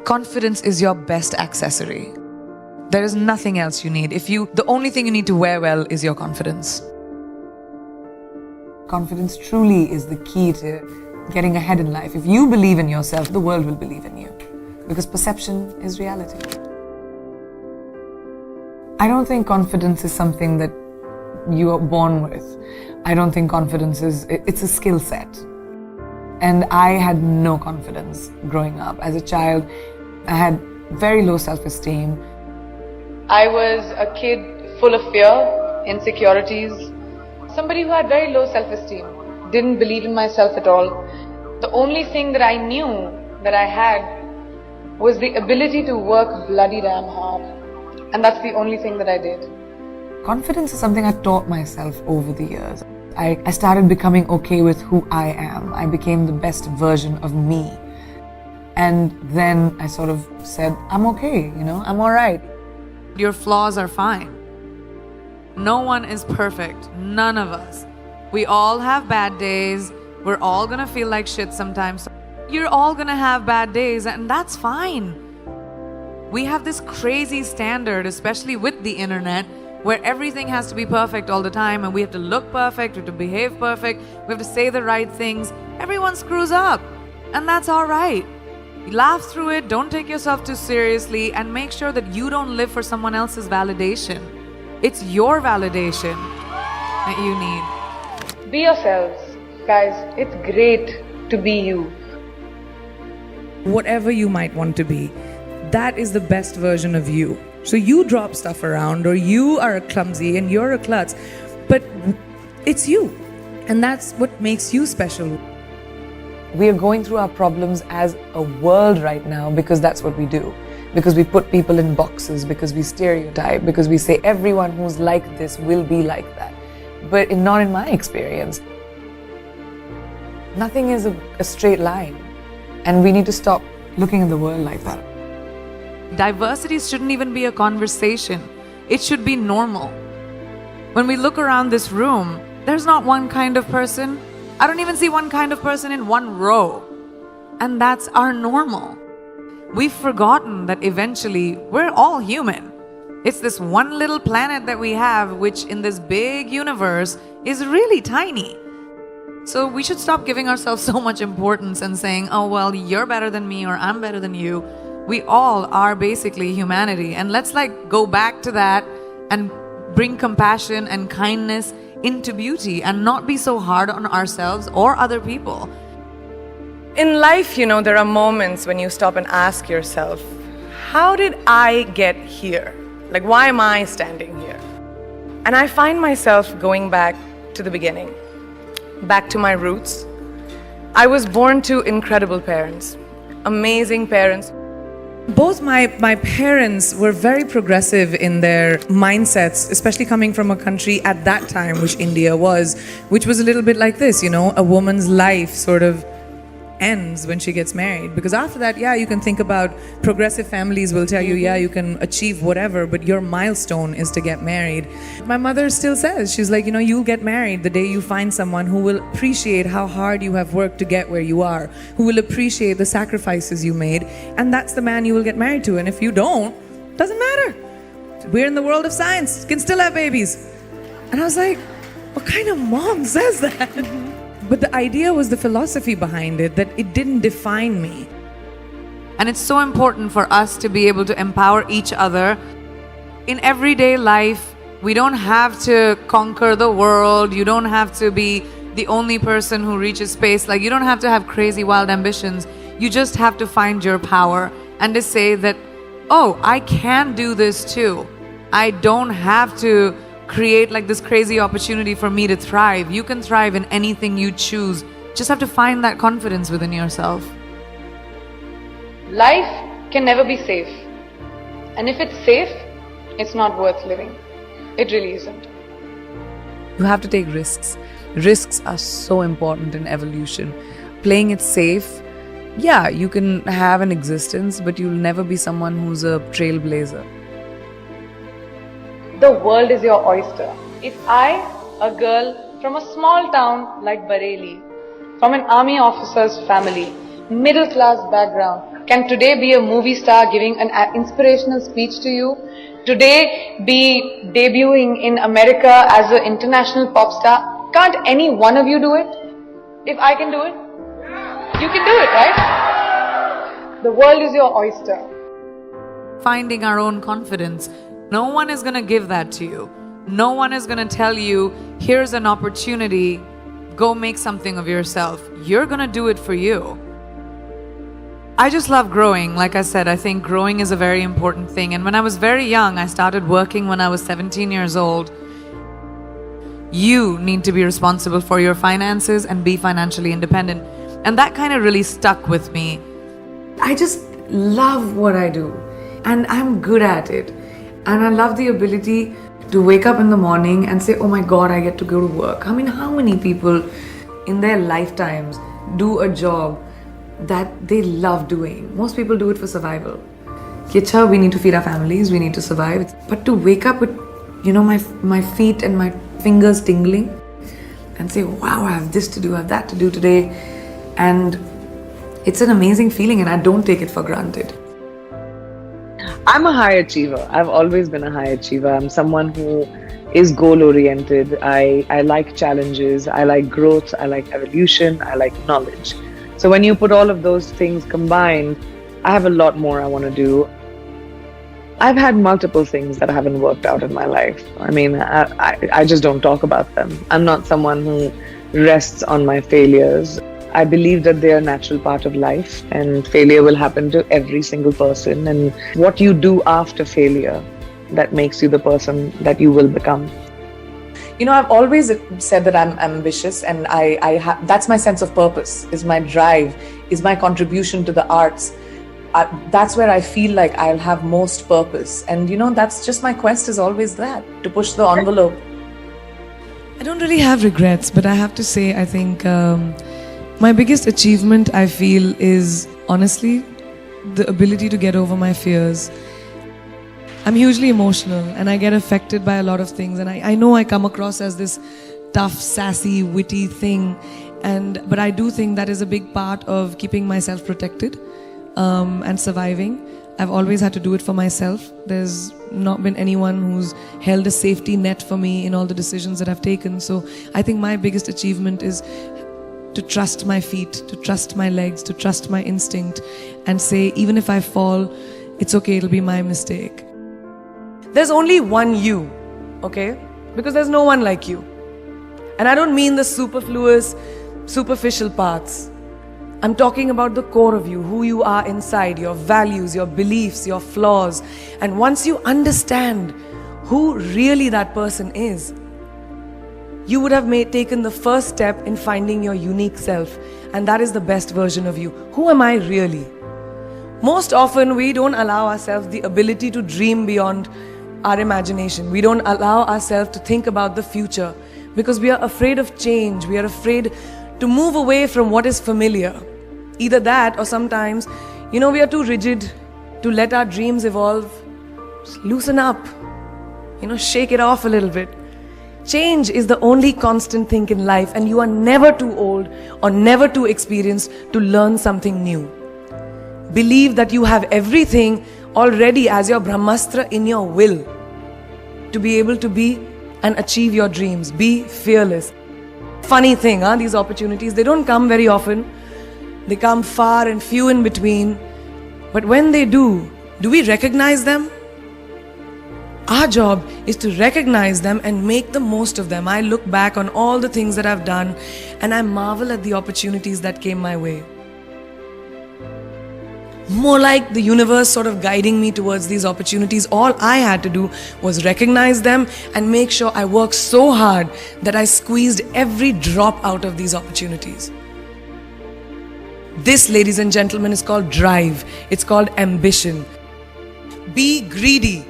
Confidence is your best accessory. There is nothing else you need. The only thing you need to wear well is your confidence. Confidence truly is the key to getting ahead in life. If you believe in yourself, the world will believe in you. Because perception is reality. I don't think confidence is something that you are born with. I don't think confidence it's a skill set. And I had no confidence growing up. As a child, I had very low self-esteem. I was a kid full of fear, insecurities, somebody who had very low self-esteem, didn't believe in myself at all. The only thing that I knew that I had was the ability to work bloody damn hard. And that's the only thing that I did. Confidence is something I taught myself over the years. I started becoming okay with who I am. I became the best version of me. And then I sort of said, I'm okay, I'm alright. Your flaws are fine. No one is perfect. None of us. We all have bad days. We're all gonna feel like shit sometimes. You're all gonna have bad days, and that's fine. We have this crazy standard, especially with the internet, where everything has to be perfect all the time, and we have to look perfect, we have to behave perfect, we have to say the right things. Everyone screws up, and that's all right. Laugh through it, don't take yourself too seriously, and make sure that you don't live for someone else's validation. It's your validation that you need. Be yourselves. Guys, it's great to be you. Whatever you might want to be, that is the best version of you. So you drop stuff around, or you are clumsy and you're a klutz, but it's you. And that's what makes you special. We are going through our problems as a world right now because that's what we do. Because we put people in boxes, because we stereotype, because we say everyone who's like this will be like that. But not in my experience. Nothing is a straight line. And we need to stop looking at the world like that. Diversity shouldn't even be a conversation. It should be normal. When we look around this room, there's not one kind of person. I don't even see one kind of person in one row. And that's our normal. We've forgotten that eventually we're all human. It's this one little planet that we have, which in this big universe is really tiny. So we should stop giving ourselves so much importance and saying, oh, well, you're better than me or I'm better than you. We all are basically humanity. And let's go back to that and bring compassion and kindness into beauty and not be so hard on ourselves or other people. In life, there are moments when you stop and ask yourself, how did I get here? Why am I standing here? And I find myself going back to the beginning, back to my roots. I was born to incredible parents, amazing parents. Both my parents were very progressive in their mindsets, especially coming from a country at that time, which India was, which was a little bit like this, a woman's life sort of ends when she gets married. Because after that, you can think about progressive families will tell you, you can achieve whatever, but your milestone is to get married. My mother still says, she's like, you'll get married the day you find someone who will appreciate how hard you have worked to get where you are, who will appreciate the sacrifices you made, and that's the man you will get married to. And if you don't, doesn't matter. We're in the world of science, can still have babies. And I was like, what kind of mom says that? But the idea was the philosophy behind it, that it didn't define me. And it's so important for us to be able to empower each other. In everyday life, we don't have to conquer the world. You don't have to be the only person who reaches space. You don't have to have crazy, wild ambitions. You just have to find your power and to say that, oh, I can do this too. I don't have to create this crazy opportunity for me to thrive. You can thrive in anything you choose. Just have to find that confidence within yourself. Life can never be safe. And if it's safe, it's not worth living. It really isn't. You have to take risks. Risks are so important in evolution. Playing it safe, you can have an existence, but you'll never be someone who's a trailblazer. The world is your oyster. If I, a girl from a small town like Bareilly, from an army officer's family, middle class background, can today be a movie star giving an inspirational speech to you, today be debuting in America as an international pop star. Can't any one of you do it? If I can do it, you can do it, right? The world is your oyster. Finding our own confidence. No one is going to give that to you. No one is going to tell you, here's an opportunity, go make something of yourself. You're going to do it for you. I just love growing. Like I said, I think growing is a very important thing. And when I was very young, I started working when I was 17 years old. You need to be responsible for your finances and be financially independent. And that kind of really stuck with me. I just love what I do. And I'm good at it. And I love the ability to wake up in the morning and say, oh my God, I get to go to work. I mean, how many people in their lifetimes do a job that they love doing? Most people do it for survival. Kicha, we need to feed our families, we need to survive. But to wake up with, my feet and my fingers tingling and say, wow, I have this to do, I have that to do today. And it's an amazing feeling and I don't take it for granted. I'm a high achiever. I've always been a high achiever. I'm someone who is goal-oriented. I like challenges. I like growth. I like evolution. I like knowledge. So when you put all of those things combined, I have a lot more I want to do. I've had multiple things that haven't worked out in my life. I mean, I just don't talk about them. I'm not someone who rests on my failures. I believe that they are a natural part of life and failure will happen to every single person. And what you do after failure, that makes you the person that you will become. I've always said that I'm ambitious and that's my sense of purpose, is my drive, is my contribution to the arts. That's where I feel like I'll have most purpose. And that's just my quest is always that, to push the envelope. I don't really have regrets, but I have to say, I think my biggest achievement, I feel, is honestly the ability to get over my fears. I'm hugely emotional and I get affected by a lot of things, and I know I come across as this tough, sassy, witty thing, but I do think that is a big part of keeping myself protected and surviving. I've always had to do it for myself. There's not been anyone who's held a safety net for me in all the decisions that I've taken. So I think my biggest achievement is to trust my feet, to trust my legs, to trust my instinct and say, even if I fall, it's okay, it'll be my mistake. There's only one you, okay? Because there's no one like you. And I don't mean the superfluous, superficial parts. I'm talking about the core of you, who you are inside, your values, your beliefs, your flaws. And once you understand who really that person is, you would have taken the first step in finding your unique self. And that is the best version of you. Who am I really? Most often, we don't allow ourselves the ability to dream beyond our imagination. We don't allow ourselves to think about the future because we are afraid of change. We are afraid to move away from what is familiar. Either that or sometimes, we are too rigid to let our dreams evolve. Just loosen up, shake it off a little bit. Change is the only constant thing in life, and you are never too old or never too experienced to learn something new. Believe that you have everything already as your Brahmastra in your will to be able to be and achieve your dreams. Be fearless. Funny thing, these opportunities, they don't come very often. They come far and few in between. But when they do we recognize them? Our job is to recognize them and make the most of them. I look back on all the things that I've done and I marvel at the opportunities that came my way. More like the universe sort of guiding me towards these opportunities. All I had to do was recognize them and make sure I worked so hard that I squeezed every drop out of these opportunities. This, ladies and gentlemen, is called drive. It's called ambition. Be greedy.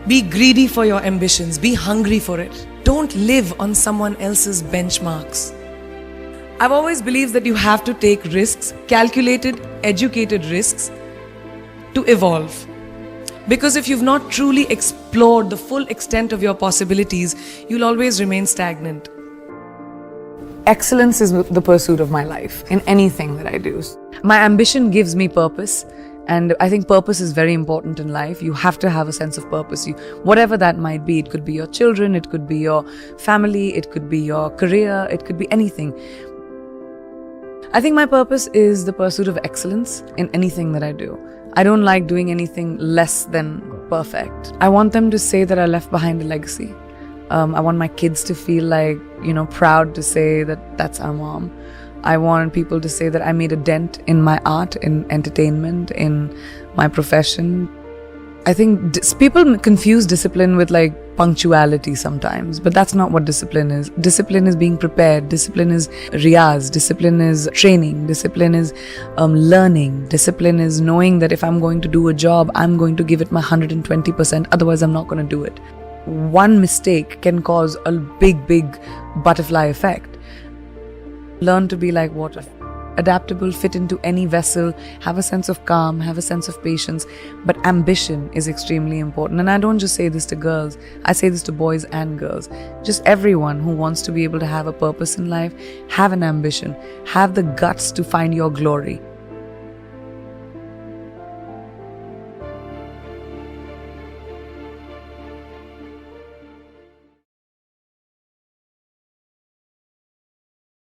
Be greedy for your ambitions. Be hungry for it. Don't live on someone else's benchmarks. I've always believed that you have to take risks, calculated, educated risks, to evolve. Because if you've not truly explored the full extent of your possibilities, you'll always remain stagnant. Excellence is the pursuit of my life in anything that I do. My ambition gives me purpose. And I think purpose is very important in life. You have to have a sense of purpose. Whatever that might be, it could be your children, it could be your family, it could be your career, it could be anything. I think my purpose is the pursuit of excellence in anything that I do. I don't like doing anything less than perfect. I want them to say that I left behind a legacy. I want my kids to feel like, proud to say that that's our mom. I want people to say that I made a dent in my art, in entertainment, in my profession. I think people confuse discipline with like punctuality sometimes, but that's not what discipline is. Discipline is being prepared. Discipline is riyaz. Discipline is training. Discipline is learning. Discipline is knowing that if I'm going to do a job, I'm going to give it my 120%, otherwise I'm not going to do it. One mistake can cause a big butterfly effect. Learn to be like water. Adaptable, fit into any vessel, have a sense of calm, have a sense of patience. But ambition is extremely important. And I don't just say this to girls, I say this to boys and girls. Just everyone who wants to be able to have a purpose in life, have an ambition, have the guts to find your glory.